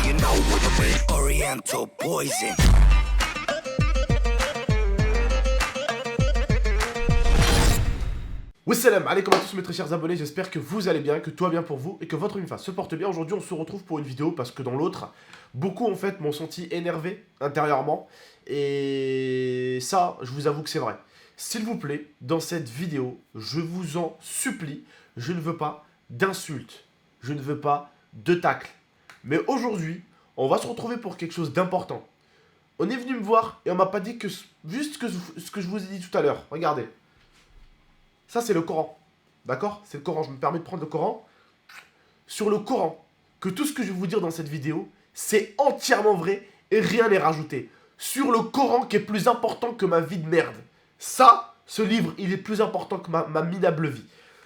you know what I mean. Oriental poison. Wassalam alaikum à tous mes très chers abonnés, j'espère que vous allez bien, que tout va bien pour vous et que votre face se porte bien. Aujourd'hui on se retrouve pour une vidéo parce que dans l'autre, beaucoup en fait m'ont senti énervé intérieurement et ça, je vous avoue que c'est vrai. S'il vous plaît, dans cette vidéo, je vous en supplie, je ne veux pas d'insultes, je ne veux pas de tacles. Mais aujourd'hui, on va se retrouver pour quelque chose d'important. On est venu me voir et on m'a pas dit que juste ce que je vous ai dit tout à l'heure. Regardez. Ça, c'est le Coran. D'accord? C'est le Coran. Je me permets de prendre le Coran. Sur le Coran, que tout ce que je vais vous dire dans cette vidéo, c'est entièrement vrai et rien n'est rajouté. Sur le Coran qui est plus important que ma vie de merde. Ça, ce livre, il est plus important que ma minable vie.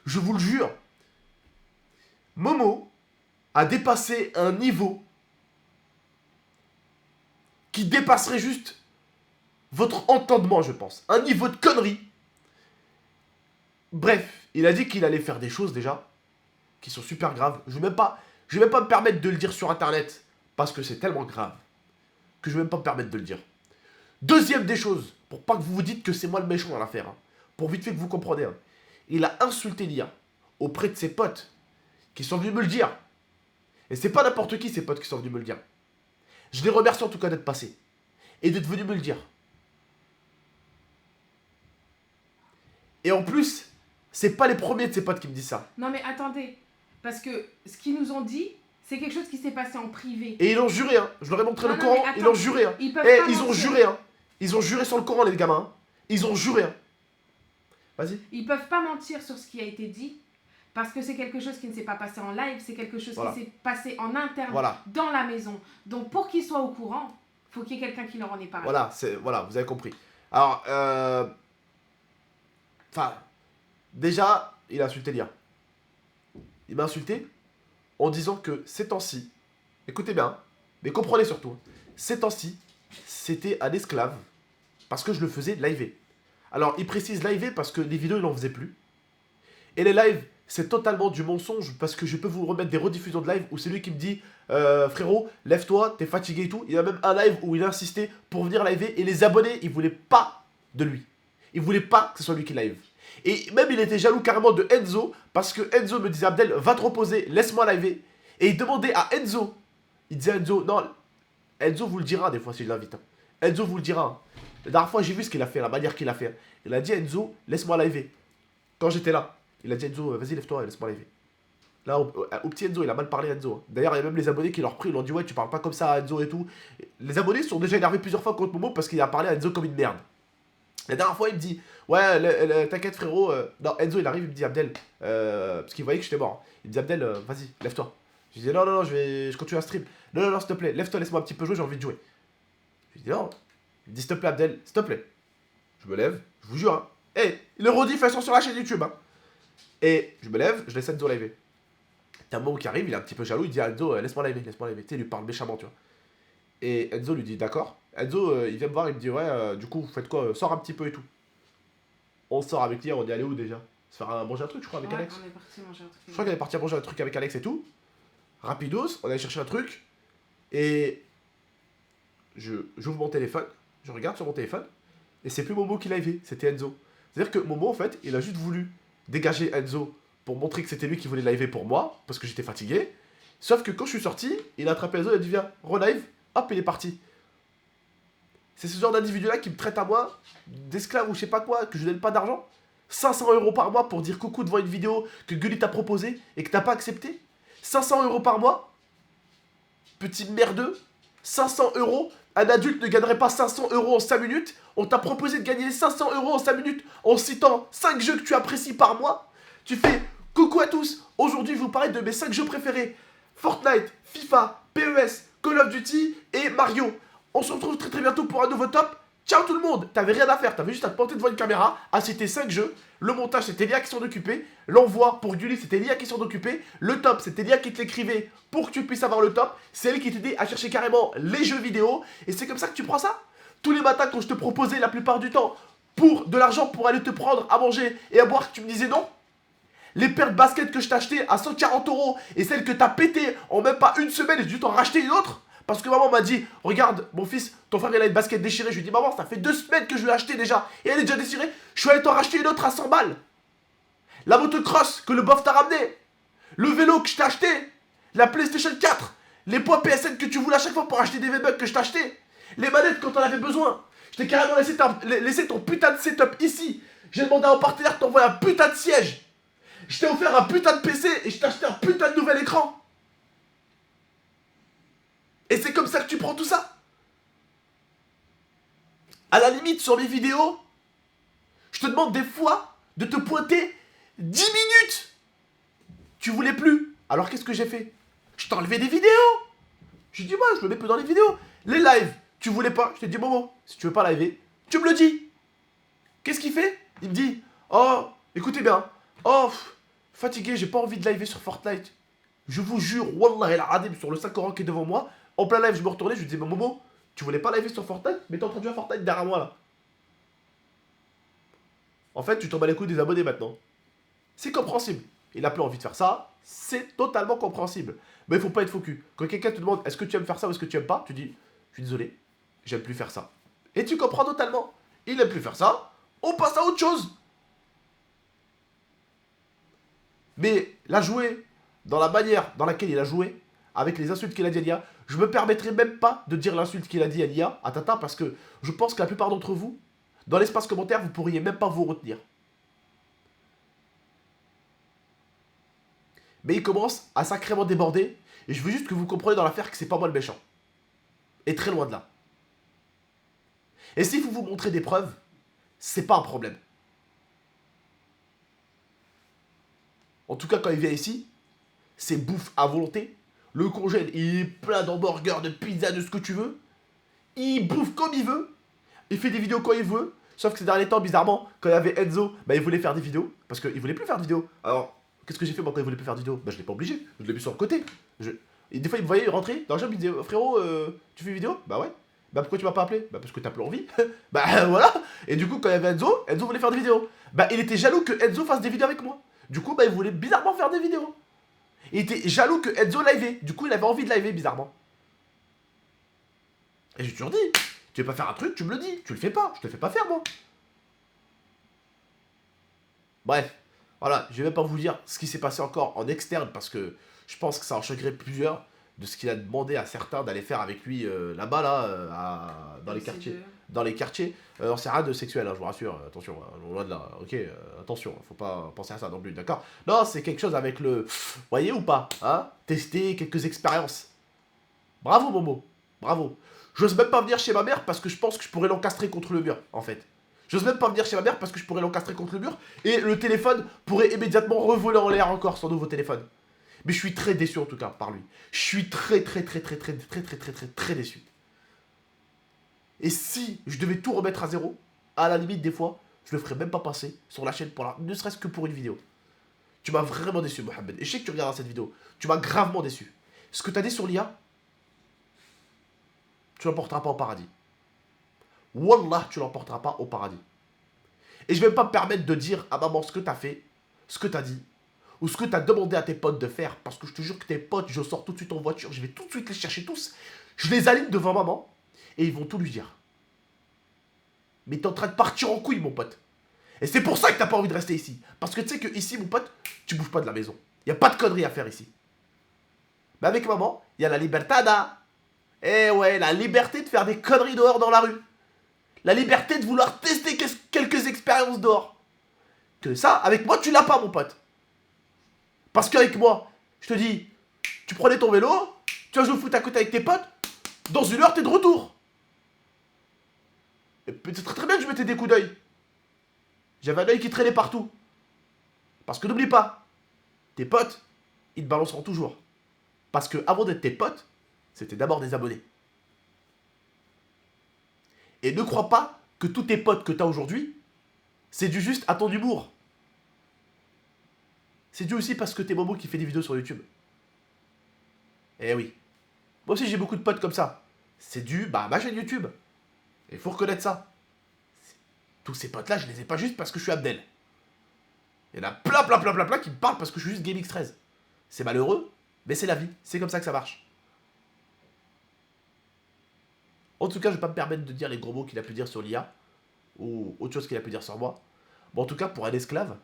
Je vous le jure. Momo a dépassé un niveau qui dépasserait juste votre entendement, je pense. Un niveau de connerie. Bref, il a dit qu'il allait faire des choses déjà qui sont super graves. Je vais même pas me permettre de le dire sur internet parce que c'est tellement grave que je vais même pas me permettre de le dire. Deuxième des choses, pour pas que vous vous dites que c'est moi le méchant dans l'affaire, pour vite fait que vous compreniez, il a insulté l'IA auprès de ses potes qui sont venus me le dire. Et c'est pas n'importe qui ces potes qui sont venus me le dire. Je les remercie en tout cas d'être passés et d'être venus me le dire. Et en plus, c'est pas les premiers de ses potes qui me disent ça. Non mais attendez, parce que ce qu'ils nous ont dit, c'est quelque chose qui s'est passé en privé. Et ils l'ont juré, hein. Je leur ai montré le Coran, ils l'ont juré, hein. Ils ont juré, hein. Ils ont juré sur le Coran, les gamins. Hein. Ils ont juré, hein. Vas-y. Ils peuvent pas mentir sur ce qui a été dit, parce que c'est quelque chose qui ne s'est pas passé en live, c'est quelque chose qui s'est passé en interne, dans la maison. Donc pour qu'ils soient au courant, faut qu'il y ait quelqu'un qui leur en ait parlé. Voilà, vous avez compris. Alors, déjà, il a insulté l'IA. Il m'a insulté en disant que ces temps-ci, écoutez bien, mais comprenez surtout, ces temps-ci, c'était un esclave parce que je le faisais live. Alors, il précise live parce que les vidéos, il n'en faisait plus. Et les lives, c'est totalement du mensonge parce que je peux vous remettre des rediffusions de live où c'est lui qui me dit frérot, lève-toi, t'es fatigué et tout. Il y a même un live où il a insisté pour venir live et les abonnés, ils voulaient pas de lui. Ils voulaient pas que ce soit lui qui live. Et même il était jaloux carrément de Enzo parce que Enzo me disait Abdel, va te reposer, laisse-moi live. Et il demandait à Enzo, il disait à Enzo, non, Enzo vous le dira des fois si je l'invite. Hein. Enzo vous le dira. Hein. La dernière fois j'ai vu ce qu'il a fait, la manière qu'il a fait. Il a dit à Enzo, laisse-moi live. Quand j'étais là, il a dit à Enzo, vas-y lève-toi, laisse-moi live. Là, au petit Enzo, il a mal parlé à Enzo. Hein. D'ailleurs, il y a même les abonnés qui l'ont repris, ils l'ont dit, ouais, tu parles pas comme ça à Enzo et tout. Les abonnés se sont déjà énervés plusieurs fois contre Momo parce qu'il a parlé à Enzo comme une merde. La dernière fois, il me dit, ouais, t'inquiète frérot. Non, Enzo, il arrive, il me dit, Abdel, parce qu'il voyait que j'étais mort. Hein. Il me dit, Abdel, vas-y, lève-toi. Je lui dis, non, je continue à stream. Non, s'il te plaît, lève-toi, laisse-moi un petit peu jouer, j'ai envie de jouer. Je lui dis, non. Il me dit, s'il te plaît, Abdel, s'il te plaît. Je me lève, je vous jure, hein. Hey, le rediff, elles sont sur la chaîne YouTube, hein. Et je me lève, je laisse Enzo live. T'as un moment qui arrive, il est un petit peu jaloux, il dit à Enzo, laisse-moi live. Tu sais, il lui parle méchamment, tu vois. Et Enzo lui dit, d'accord. Enzo, il vient me voir, il me dit, ouais, du coup, vous faites quoi? Sors un petit peu et tout. On sort avec l'IA, on est allé où déjà? Se faire manger un truc, je crois, avec Alex. On est parti manger un truc. Je crois qu'elle est partie manger un truc avec Alex et tout. Rapidos, on allait chercher un truc. Et j'ouvre mon téléphone, je regarde sur mon téléphone. Et c'est plus Momo qui live, c'était Enzo. C'est-à-dire que Momo, en fait, il a juste voulu dégager Enzo pour montrer que c'était lui qui voulait live pour moi, parce que j'étais fatigué. Sauf que quand je suis sorti, il a attrapé Enzo et il a dit, viens, relive. Hop, il est parti. C'est ce genre d'individu-là qui me traite à moi d'esclave ou je sais pas quoi, que je donne pas d'argent. 500 € par mois pour dire coucou devant une vidéo que Gulli t'a proposé et que t'as pas accepté. 500 € par mois. Petit merdeux. 500 €. Un adulte ne gagnerait pas 500 € en 5 minutes. On t'a proposé de gagner 500 € en 5 minutes en citant 5 jeux que tu apprécies par mois. Tu fais coucou à tous. Aujourd'hui, je vous parle de mes 5 jeux préférés. Fortnite, FIFA, PES, Call of Duty et Mario. On se retrouve très bientôt pour un nouveau top. Ciao tout le monde. T'avais rien à faire, t'avais juste à te planter devant une caméra, à citer 5 jeux. Le montage, c'était l'IA qui s'en occupait. L'envoi pour Gulli, c'était l'IA qui s'en occupait. Le top, c'était l'IA qui te l'écrivait pour que tu puisses avoir le top. C'est elle qui t'aidait à chercher carrément les jeux vidéo. Et c'est comme ça que tu prends ça. Tous les matins, quand je te proposais la plupart du temps pour de l'argent pour aller te prendre à manger et à boire, que tu me disais non. Les paires de baskets que je t'ai achetées à 140 € et celles que t'as pétées en même pas une semaine et j'ai dû t'en racheter une autre. Parce que maman m'a dit, regarde, mon fils, ton frère il a une basket déchirée. Je lui ai dit, maman, ça fait 2 semaines que je l'ai achetée déjà. Et elle est déjà déchirée. Je suis allé t'en racheter une autre à 100 balles. La motocross que le bof t'a ramené. Le vélo que je t'ai acheté. La PlayStation 4. Les poids PSN que tu voulais à chaque fois pour acheter des V-Bucks que je t'ai acheté. Les manettes quand t'en avais besoin. Je t'ai carrément laissé ton putain de setup ici. J'ai demandé à un partenaire de t'envoyer un putain de siège. Je t'ai offert un putain de PC et je t'ai acheté un putain de nouvel écran. Et c'est comme ça que tu prends tout ça? À la limite, sur mes vidéos, je te demande des fois de te pointer 10 minutes. Tu voulais plus. Alors qu'est-ce que j'ai fait? Je t'ai enlevé des vidéos. J'ai dit, moi, je le mets plus dans les vidéos. Les lives, tu voulais pas. Je t'ai dit, Momo, si tu veux pas liver, tu me le dis. Qu'est-ce qu'il fait? Il me dit, oh, écoutez bien. Oh, fatigué, j'ai pas envie de liver sur Fortnite. Je vous jure, Wallah el Adim, sur le 5 qui est devant moi. En plein live, je me retournais, je lui disais, Momo, tu voulais pas liver sur Fortnite, mais t'es en train de jouer à Fortnite derrière moi là. En fait, tu tombes à les coups des abonnés maintenant. C'est compréhensible. Il a plus envie de faire ça, c'est totalement compréhensible. Mais il faut pas être faux cul. Quand quelqu'un te demande est-ce que tu aimes faire ça ou est-ce que tu aimes pas, tu dis je suis désolé, j'aime plus faire ça. Et tu comprends totalement. Il aime plus faire ça, on passe à autre chose. Mais la jouer dans la manière dans laquelle il a joué, avec les insultes qu'il a dit à l'IA, je me permettrai même pas de dire l'insulte qu'il a dit à l'IA, à Tata, parce que je pense que la plupart d'entre vous, dans l'espace commentaire, vous pourriez même pas vous retenir. Mais il commence à sacrément déborder, et je veux juste que vous compreniez dans l'affaire que c'est pas moi le méchant. Et très loin de là. Et s'il faut vous montrer des preuves, c'est pas un problème. En tout cas, quand il vient ici, c'est bouffe à volonté. Le congèle, il est plein d'hamburgers, de pizza, de ce que tu veux. Il bouffe comme il veut. Il fait des vidéos quand il veut. Sauf que ces derniers temps, bizarrement, quand il y avait Enzo, bah il voulait faire des vidéos. Parce qu'il voulait plus faire de vidéos. Alors, qu'est-ce que j'ai fait moi quand il voulait plus faire de vidéos? Bah je l'ai pas obligé. Je l'ai mis sur le côté. Et des fois, il me voyait rentrer dans le job, il me disait frérot, tu fais une vidéo? Bah ouais. Bah pourquoi tu m'as pas appelé? Bah parce que t'as plus envie. Bah voilà. Et du coup, quand il y avait Enzo, Enzo voulait faire des vidéos. Bah il était jaloux que Enzo fasse des vidéos avec moi. Du coup, bah il voulait bizarrement faire des vidéos. Il était jaloux que Enzo live. Du coup, il avait envie de live bizarrement. Et j'ai toujours dit, tu veux pas faire un truc, tu me le dis. Tu le fais pas, je te le fais pas faire moi. Bref, voilà, je vais même pas vous dire ce qui s'est passé encore en externe parce que je pense que ça en choquerait plusieurs de ce qu'il a demandé à certains d'aller faire avec lui là-bas, là, dans les quartiers. Dans les quartiers. C'est rien de sexuel, hein, je vous rassure, attention, loin de là, ok, attention, faut pas penser à ça non plus, d'accord? Non, c'est quelque chose avec le... Voyez ou pas, hein? Tester quelques expériences. Bravo, Momo, bravo. J'ose même pas venir chez ma mère parce que je pense que je pourrais l'encastrer contre le mur, en fait. J'ose même pas venir chez ma mère parce que je pourrais l'encastrer contre le mur et le téléphone pourrait immédiatement revoler en l'air encore son nouveau téléphone. Mais je suis très déçu en tout cas par lui. Je suis très déçu. Et si je devais tout remettre à zéro, à la limite des fois, je le ferais même pas passer sur la chaîne ne serait-ce que pour une vidéo. Tu m'as vraiment déçu, Mohamed. Et je sais que tu regarderas cette vidéo. Tu m'as gravement déçu. Ce que tu as dit sur l'IA, tu l'emporteras pas au paradis. Wallah, tu l'emporteras pas au paradis. Et je vais pas me permettre de dire à maman ce que t'as fait, ce que t'as dit, ou ce que t'as demandé à tes potes de faire, parce que je te jure que tes potes, je sors tout de suite en voiture, je vais tout de suite les chercher tous, je les aligne devant maman, et ils vont tout lui dire. Mais t'es en train de partir en couille, mon pote. Et c'est pour ça que t'as pas envie de rester ici. Parce que tu sais que ici, mon pote, tu bouges pas de la maison. Y a pas de conneries à faire ici. Mais avec maman, il y a la libertada. Eh ouais, la liberté de faire des conneries dehors dans la rue. La liberté de vouloir tester quelques expériences dehors. Que ça, avec moi, tu l'as pas, mon pote. Parce qu'avec moi, je te dis, tu prenais ton vélo, tu vas jouer au foot à côté avec tes potes, dans une heure, t'es de retour. Et c'est très bien que je mettais des coups d'œil. J'avais un œil qui traînait partout. Parce que n'oublie pas, tes potes, ils te balanceront toujours. Parce que avant d'être tes potes, c'était d'abord des abonnés. Et ne crois pas que tous tes potes que tu as aujourd'hui, c'est dû juste à ton humour. C'est dû aussi parce que t'es Momo qui fait des vidéos sur YouTube. Eh oui. Moi aussi j'ai beaucoup de potes comme ça. C'est dû à ma chaîne YouTube. Et il faut reconnaître ça. Tous ces potes-là, je les ai pas juste parce que je suis Abdel. Il y en a plein qui me parlent parce que je suis juste GameX13. C'est malheureux, mais c'est la vie. C'est comme ça que ça marche. En tout cas, je vais pas me permettre de dire les gros mots qu'il a pu dire sur l'IA. Ou autre chose qu'il a pu dire sur moi. Bon, en tout cas, pour un esclave,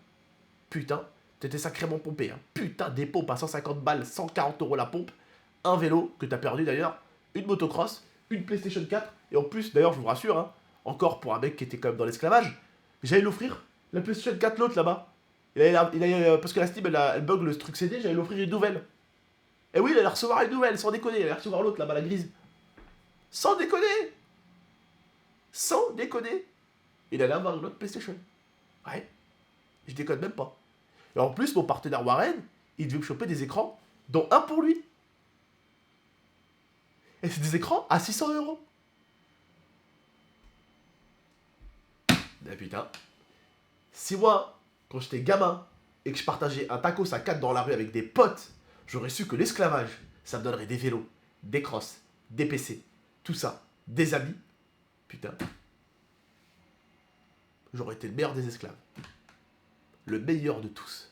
putain, t'étais sacrément pompé. Hein. Putain, des pompes à 150 balles, 140 € la pompe. Un vélo, que t'as perdu d'ailleurs. Une motocross, une PlayStation 4. Et en plus, d'ailleurs, je vous rassure, hein, encore pour un mec qui était quand même dans l'esclavage, j'allais l'offrir. La PlayStation 4, l'autre là-bas. Parce que la Steam, elle bug le truc CD, j'allais l'offrir une nouvelle. Et oui, il allait recevoir une nouvelle, sans déconner. Il allait recevoir l'autre là-bas, la grise. Sans déconner. Sans déconner. Il allait avoir une autre PlayStation. Ouais. Je déconne même pas. Et en plus, mon partenaire Warren, il devait me choper des écrans, dont un pour lui. Et c'est des écrans à 600 €. Ben putain. Si moi, quand j'étais gamin, et que je partageais un tacos à 4 dans la rue avec des potes, j'aurais su que l'esclavage, ça me donnerait des vélos, des crosses, des PC, tout ça, des habits. Putain. J'aurais été le meilleur des esclaves. Le meilleur de tous.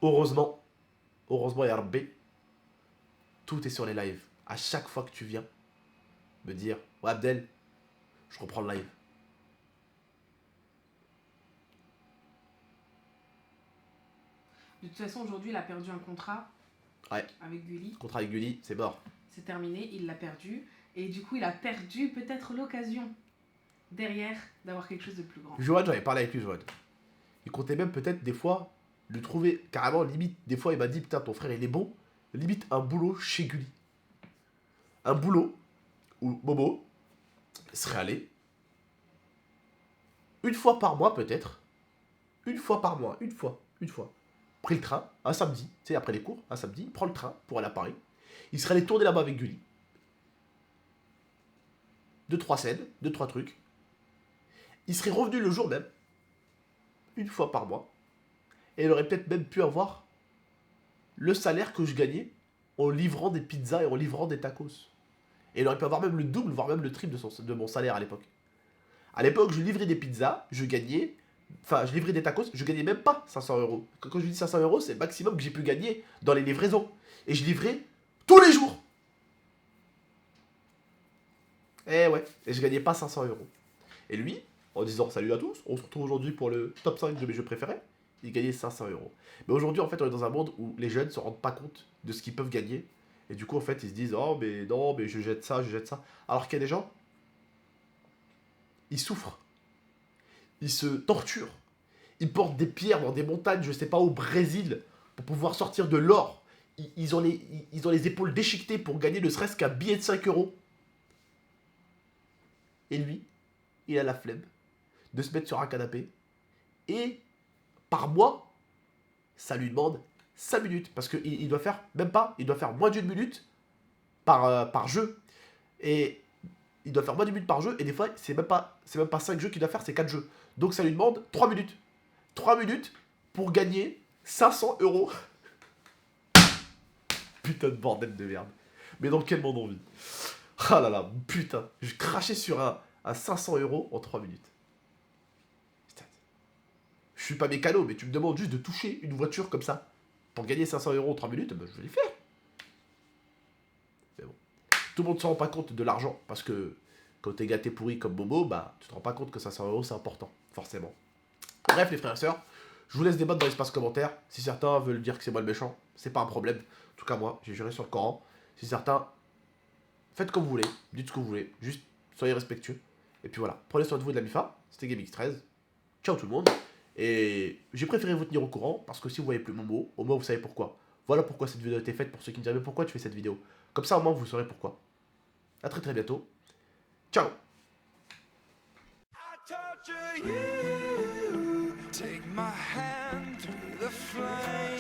Heureusement, RB, tout est sur les lives. À chaque fois que tu viens me dire, ouais Abdel, je reprends le live. De toute façon, aujourd'hui, il a perdu un contrat avec Gulli. Contrat avec Gulli, c'est mort. C'est terminé, il l'a perdu. Et du coup, il a perdu peut-être l'occasion derrière d'avoir quelque chose de plus grand. Joanne, j'avais parlé avec lui, Joanne. Il comptait même peut-être des fois lui trouver carrément, limite, des fois il m'a dit, putain, ton frère il est bon, limite un boulot chez Gulli. Un boulot où Momo serait allé une fois par mois peut-être, une fois par mois, une fois, pris le train, un samedi, tu sais, après les cours, un samedi, il prend le train pour aller à Paris, il serait allé tourner là-bas avec Gulli. 2-3 scènes, 2-3 trucs. Il serait revenu le jour même, une fois par mois, et il aurait peut-être même pu avoir le salaire que je gagnais en livrant des pizzas et en livrant des tacos. Et il aurait pu avoir même le double, voire même le triple de mon salaire à l'époque. À l'époque, je livrais des pizzas, je livrais des tacos, je gagnais même pas 500 €. Quand je dis 500 €, c'est le maximum que j'ai pu gagner dans les livraisons. Et je livrais tous les jours. Eh ouais, et je gagnais pas 500 €. Et lui, en disant salut à tous, on se retrouve aujourd'hui pour le top 5 de mes jeux préférés, il gagnait 500 €. Mais aujourd'hui, en fait, on est dans un monde où les jeunes se rendent pas compte de ce qu'ils peuvent gagner. Et du coup, en fait, ils se disent oh, mais non, mais je jette ça. Alors qu'il y a des gens, ils souffrent, ils se torturent, ils portent des pierres dans des montagnes, je sais pas, au Brésil, pour pouvoir sortir de l'or. Ils ont les épaules déchiquetées pour gagner ne serait-ce qu'un billet de 5 €. Et lui, il a la flemme de se mettre sur un canapé. Et par mois, ça lui demande 5 minutes. Parce qu'il doit faire, même pas, il doit faire moins d'une minute par jeu. Et il doit faire moins d'une minute par jeu. Et des fois, c'est même pas 5 jeux qu'il doit faire, c'est 4 jeux. Donc ça lui demande 3 minutes. 3 minutes pour gagner 500 €. Putain de bordel de merde. Mais dans quel monde on vit? Ah là là, putain. Je crachais sur un 500 € en 3 minutes. Putain. Je suis pas mécano, mais tu me demandes juste de toucher une voiture comme ça. Pour gagner 500 € en 3 minutes, ben je vais les faire. Mais bon. Tout le monde ne se rend pas compte de l'argent. Parce que quand t'es gâté pourri comme Momo, bah tu te rends pas compte que 500 € c'est important. Forcément. Bref les frères et sœurs, je vous laisse débattre dans l'espace commentaire. Si certains veulent dire que c'est moi le méchant, c'est pas un problème. En tout cas moi, j'ai juré sur le Coran. Si certains, faites comme vous voulez, dites ce que vous voulez, juste soyez respectueux. Et puis voilà, prenez soin de vous et de la MIFA, c'était GameX13. Ciao tout le monde. Et j'ai préféré vous tenir au courant, parce que si vous voyez plus mon mot, au moins vous savez pourquoi. Voilà pourquoi cette vidéo a été faite, pour ceux qui me diraient mais pourquoi tu fais cette vidéo. Comme ça au moins vous saurez pourquoi. A très bientôt. Ciao. Take my hand through the flame.